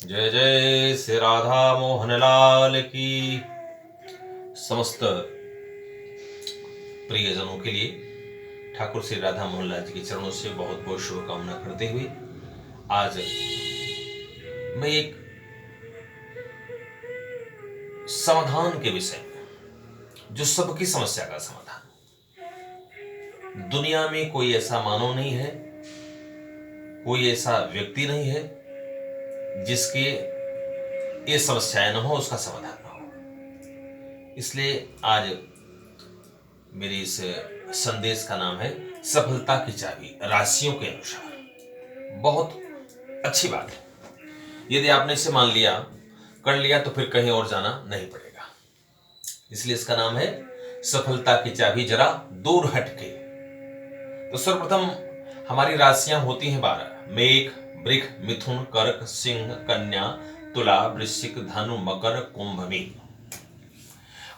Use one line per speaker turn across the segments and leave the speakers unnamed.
जय जय श्री राधा मोहन लाल की। समस्त प्रियजनों के लिए ठाकुर श्री राधा मोहन लाल जी के चरणों से बहुत बहुत शुभकामना करते हुए आज मैं एक समाधान के विषय में, जो सबकी समस्या का समाधान। दुनिया में कोई ऐसा मानव नहीं है, कोई ऐसा व्यक्ति नहीं है जिसके ये समस्याएं न हो, उसका समाधान न हो। इसलिए आज मेरी इस संदेश का नाम है सफलता की चाबी राशियों के अनुसार। बहुत अच्छी बात है। यदि आपने इसे मान लिया, कर लिया, तो फिर कहीं और जाना नहीं पड़ेगा। इसलिए इसका नाम है सफलता की चाबी जरा दूर हटके। तो सर्वप्रथम हमारी राशियां होती हैं 12: मेघ, वृष, मिथुन, कर्क, सिंह, कन्या, तुला, वृश्चिक, धनु, मकर, कुंभ, मीन।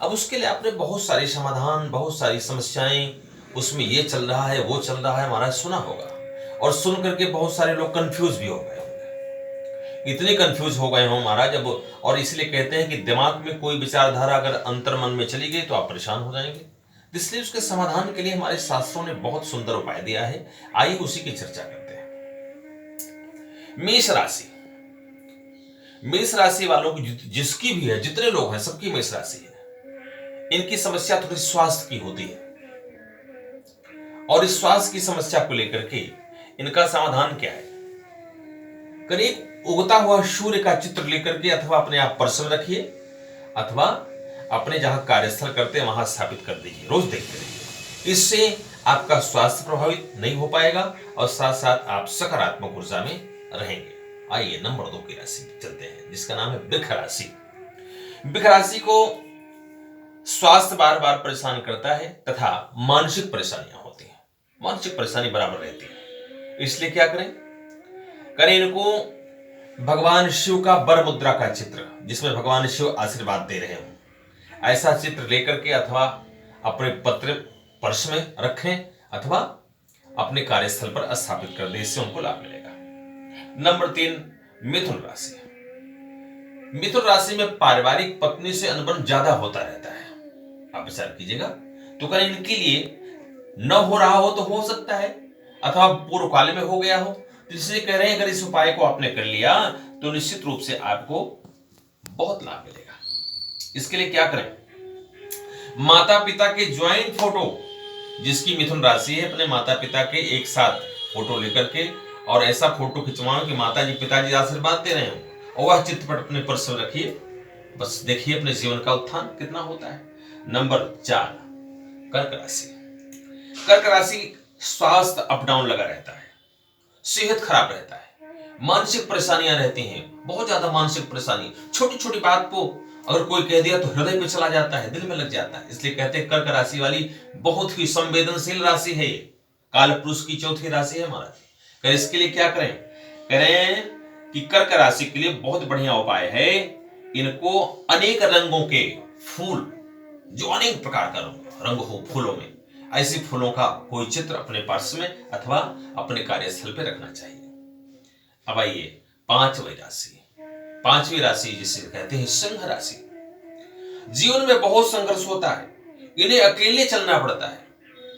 अब उसके लिए आपने बहुत सारे समाधान, बहुत सारी समस्याएं, उसमें ये चल रहा है, वो चल रहा है, महाराज सुना होगा। और सुन करके बहुत सारे लोग कंफ्यूज भी हो गए होंगे। इतने कंफ्यूज हो गए हो महाराज अब, और इसलिए कहते हैं कि दिमाग में कोई विचारधारा अगर अंतर मन में चली गई तो आप परेशान हो जाएंगे। इसलिए उसके समाधान के लिए हमारे शास्त्रों ने बहुत सुंदर उपाय दिया है। आइए उसी की चर्चा करते हैं। मेष राशि, मेष राशि वालों की जिसकी भी है, जितने लोग हैं सबकी मेष राशि है। इनकी समस्या थोड़ी स्वास्थ्य की होती है, और इस स्वास्थ्य की समस्या को लेकर के इनका समाधान क्या है? करीब उगता हुआ सूर्य का चित्र लेकर के अथवा अपने आप पर्स में रखिए, अथवा अपने जहां कार्यस्थल करते हैं वहां स्थापित कर दीजिए, रोज देखते रहिए। इससे आपका स्वास्थ्य प्रभावित नहीं हो पाएगा और साथ साथ आप सकारात्मक ऊर्जा में रहेंगे। आइए नंबर 2 की राशि चलते हैं, जिसका नाम है वृष राशि। वृष राशि को स्वास्थ्य बार बार परेशान करता है तथा मानसिक परेशानियां होती हैं। मानसिक परेशानी बराबर रहती है। इसलिए क्या करें? करें इनको भगवान शिव का वर मुद्रा का चित्र, जिसमें भगवान शिव आशीर्वाद दे रहे हो, ऐसा चित्र लेकर के अथवा अपने पत्र पर्स में रखें अथवा अपने कार्यस्थल पर स्थापित कर दें। इससे उनको लाभ मिलेगा। नंबर 3, मिथुन राशि। मिथुन राशि में पारिवारिक पत्नी से अनबन ज्यादा होता रहता है। आप विचार कीजिएगा। तो कहीं इनके लिए न हो रहा हो तो हो सकता है, अथवा पूर्व काल में हो गया हो। तो इसलिए कह रहे हैं अगर इस उपाय को आपने कर लिया तो निश्चित रूप से आपको बहुत लाभ मिलेगा। इसके लिए क्या करें? माता पिता के ज्वाइंट फोटो, जिसकी मिथुन राशि है, अपने माता पिता के एक साथ फोटो लेकर के और ऐसा फोटो खिंचवाओ कि माता जी पिताजी आशीर्वाद दे रहे हो, और वह चित्रपट अपने पर्स में रखिए। बस देखिए अपने जीवन का उत्थान कितना होता है। नंबर 4, कर्क राशि। कर्क राशि स्वास्थ्य अप डाउन लगा रहता है, सेहत खराब रहता है, मानसिक परेशानियां रहती हैं, बहुत ज्यादा मानसिक परेशानी। छोटी छोटी बात को अगर कोई कह दिया तो हृदय पे चला जाता है, दिल में लग जाता है। इसलिए कहते हैं कर्क राशि वाली बहुत ही संवेदनशील राशि है। काल पुरुष की चौथी राशि है महाराज। कर इसके लिए क्या करें? करें कि कर्क राशि के लिए बहुत बढ़िया उपाय है। इनको अनेक रंगों के फूल, जो अनेक प्रकार का रंग हो फूलों में, ऐसे फूलों का कोई चित्र अपने पर्स में अथवा अपने कार्यस्थल पे रखना चाहिए। अब आइए पांचवी राशि। पांचवी राशि जिसे कहते हैं सिंह राशि। जीवन में बहुत संघर्ष होता है, इन्हें अकेले चलना पड़ता है,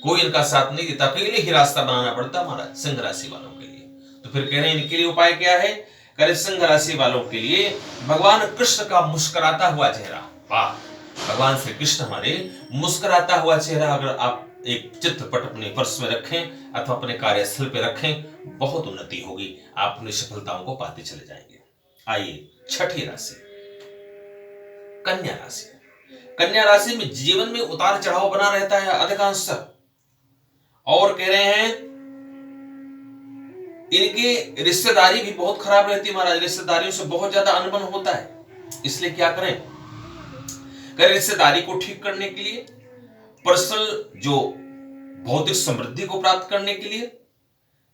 कोई इनका साथ नहीं देता, अकेले ही रास्ता बनाना पड़ता है महाराज सिंह राशि वालों के लिए। तो फिर कह रहे हैं इनके लिए उपाय क्या है? करें सिंह राशि वालों के लिए भगवान कृष्ण का मुस्कुराता हुआ चेहरा। वाह, भगवान श्री कृष्ण हमारे मुस्कुराता हुआ चेहरा अगर आप एक चित्रपट अपने पर्स में रखें अथवा अपने कार्यस्थल पे रखें, बहुत उन्नति होगी, आप अपनी सफलताओं को पाते चले जाएंगे। आइए छठी राशि, कन्या राशि। कन्या राशि में जीवन में उतार चढ़ाव बना रहता है अधिकांश, और कह रहे हैं इनकी रिश्तेदारी भी बहुत खराब रहती है महाराज। रिश्तेदारियों से बहुत ज्यादा अनबन होता है। इसलिए क्या करें? रिश्तेदारी को ठीक करने के लिए, पर्सनल जो भौतिक समृद्धि को प्राप्त करने के लिए,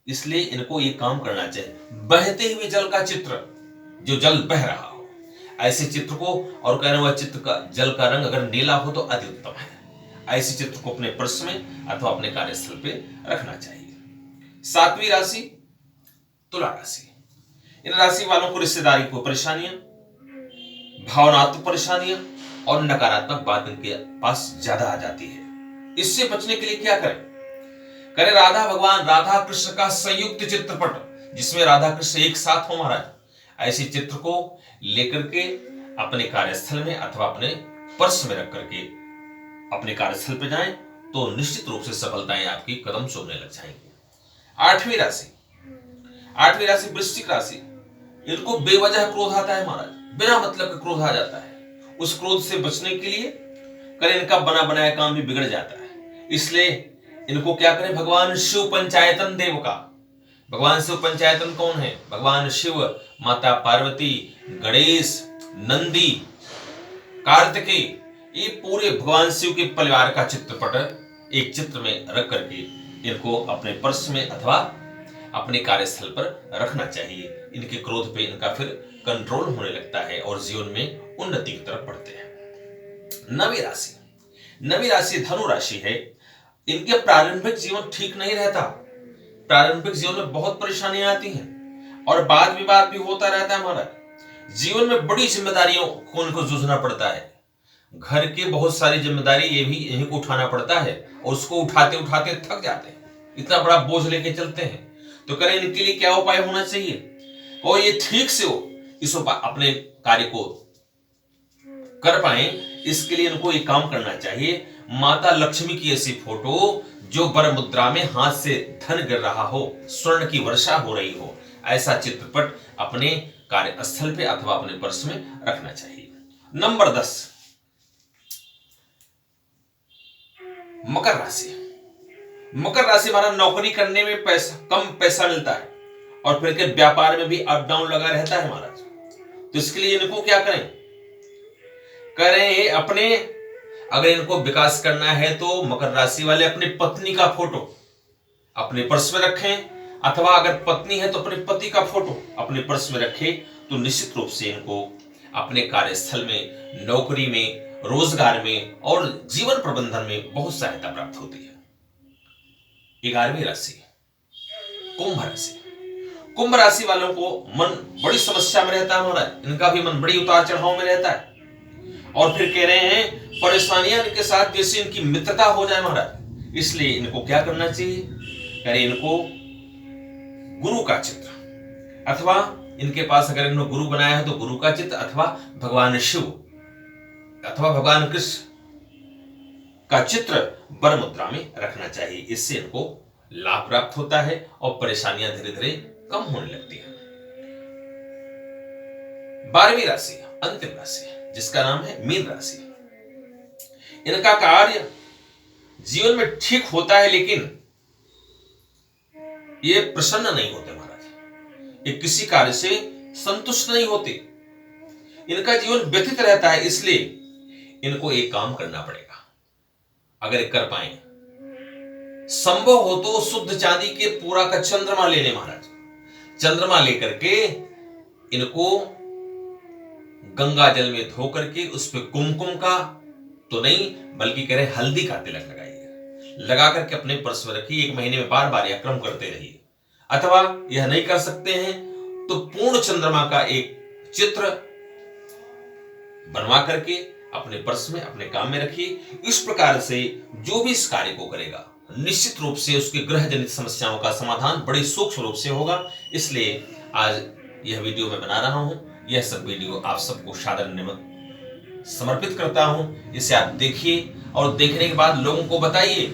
इसलिए इनको ये काम करना चाहिए। बहते हुए जल का चित्र, जो जल बह रहा हो, ऐसे चित्र को, और कह रहे हैं वह चित्र का जल का रंग अगर नीला हो तो अति उत्तम है, ऐसे चित्र को अपने पर्स में अथवा अपने कार्यस्थल पे रखना चाहिए। सातवीं राशि तुला राशि। इन राशि वालों को रिश्तेदारी को परेशानियां, भावनात्मक परेशानियां और नकारात्मक बात इनके पास ज्यादा आ जाती है। इससे बचने के लिए क्या करें? करें राधा भगवान राधा कृष्ण का संयुक्त चित्रपट जिसमें राधा कृष्ण एक साथ हो महाराज। ऐसे चित्र को लेकर के अपने कार्यस्थल में अथवा अपने पर्स में रख करके अपने कार्यस्थल पर जाएं तो निश्चित रूप से सफलताएं आपकी कदम चूमने लग जाएंगी। आठवीं राशि वृश्चिक राशि। इनको बेवजह क्रोध आता है महाराज, बिना मतलब का क्रोध आ जाता है। उस क्रोध से बचने के लिए करें इनका बना बनाया काम भी बिगड़ जाता है। इसलिए इनको क्या करें? भगवान शिव पंचायतन देव का। भगवान शिव पंचायतन कौन है? भगवान शिव, माता पार्वती, गणेश, नंदी, कार्तिकेय, ये पूरे भगवान शिव के परिवार का चित्रपट एक चित्र में रख करके इनको अपने पर्स में अथवा अपने कार्यस्थल पर रखना चाहिए। इनके क्रोध पे इनका फिर कंट्रोल होने लगता है और जीवन में उन्नति की तरफ बढ़ते हैं। नवी राशि धनु राशि है। इनके प्रारंभिक जीवन ठीक नहीं रहता। प्रारंभिक जीवन में बहुत परेशानियां आती हैं और वाद विवाद भी होता रहता है महाराज। जीवन में बड़ी जिम्मेदारियों को इनको जूझना पड़ता है। घर की बहुत सारी जिम्मेदारी ये भी इन्हीं को उठाना पड़ता है और उसको उठाते उठाते थक जाते हैं, इतना बड़ा बोझ लेके चलते हैं। तो करें इनके लिए क्या उपाय होना चाहिए और ये ठीक से हो इस अपने कार्य को कर पाए, इसके लिए इनको एक काम करना चाहिए। माता लक्ष्मी की ऐसी फोटो जो वर मुद्रा में हाथ से धन गिर रहा हो, स्वर्ण की वर्षा हो रही हो, ऐसा चित्रपट अपने कार्यस्थल पे अथवा अपने पर्स में रखना चाहिए। नंबर 10 मकर राशि हमारा नौकरी करने में कम पैसा मिलता है और फिर के व्यापार में भी अप डाउन लगा रहता है महाराज। तो इसके लिए इनको क्या करें अपने, अगर इनको विकास करना है तो मकर राशि वाले अपनी पत्नी का फोटो अपने पर्स में रखें अथवा अगर पत्नी है तो अपने पति का फोटो अपने पर्स में रखें तो निश्चित रूप से इनको अपने कार्यस्थल में, नौकरी में, रोजगार में और जीवन प्रबंधन में बहुत सहायता प्राप्त होती है। 11वीं राशि कुंभ राशि वालों को मन बड़ी समस्या में रहता है महाराज। इनका भी मन बड़ी उतार चढ़ाव में रहता है और फिर कह रहे हैं परेशानियां इनके साथ जैसे इनकी मित्रता हो जाए महाराज। इसलिए इनको क्या करना चाहिए? करें इनको गुरु का चित्र अथवा इनके पास अगर इन्होंने गुरु बनाया है तो गुरु का चित्र अथवा भगवान शिव अथवा भगवान कृष्ण का चित्र वर मुद्रा में रखना चाहिए। इससे इनको लाभ प्राप्त होता है और परेशानियां धीरे धीरे कम होने लगती हैं। 12वीं राशि अंतिम राशि जिसका नाम है मीन राशि। इनका कार्य जीवन में ठीक होता है लेकिन ये प्रसन्न नहीं होते महाराज। ये किसी कार्य से संतुष्ट नहीं होते। इनका जीवन व्यथित रहता है। इसलिए इनको एक काम करना पड़ेगा, अगर कर पाए संभव हो तो शुद्ध चांदी के पूरा का चंद्रमा ले ले महाराज। चंद्रमा लेकर के इनको गंगा जल में धो करके उस पर कुमकुम का तो नहीं बल्कि कह रहे हल्दी का तिलक लगाइए। लगा करके अपने पर्स में रखिए। 1 महीने में बार बार यह क्रम करते रहिए। अथवा यह नहीं कर सकते हैं तो पूर्ण चंद्रमा का एक चित्र बनवा करके अपने पर्स में अपने काम में रखिए। इस प्रकार से जो भी इस कार्य को करेगा निश्चित रूप से उसके ग्रह जनित समस्याओं का समाधान बड़े सूक्ष्म रूप से होगा। इसलिए आज यह वीडियो मैं बना रहा हूं। यह सब वीडियो आप सबको सादर समर्पित करता हूं। इसे आप देखिए और देखने के बाद लोगों को बताइए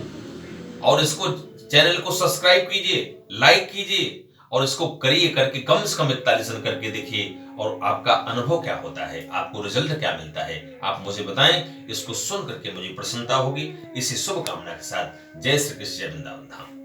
और इसको चैनल को सब्सक्राइब कीजिए, लाइक कीजिए और इसको करिए करके कम से कम 41 रन करके देखिए और आपका अनुभव क्या होता है, आपको रिजल्ट क्या मिलता है, आप मुझे बताएं। इसको सुन करके मुझे प्रसन्नता होगी। इसी शुभकामना के साथ जय श्री कृष्ण, जय वृंदावन धाम।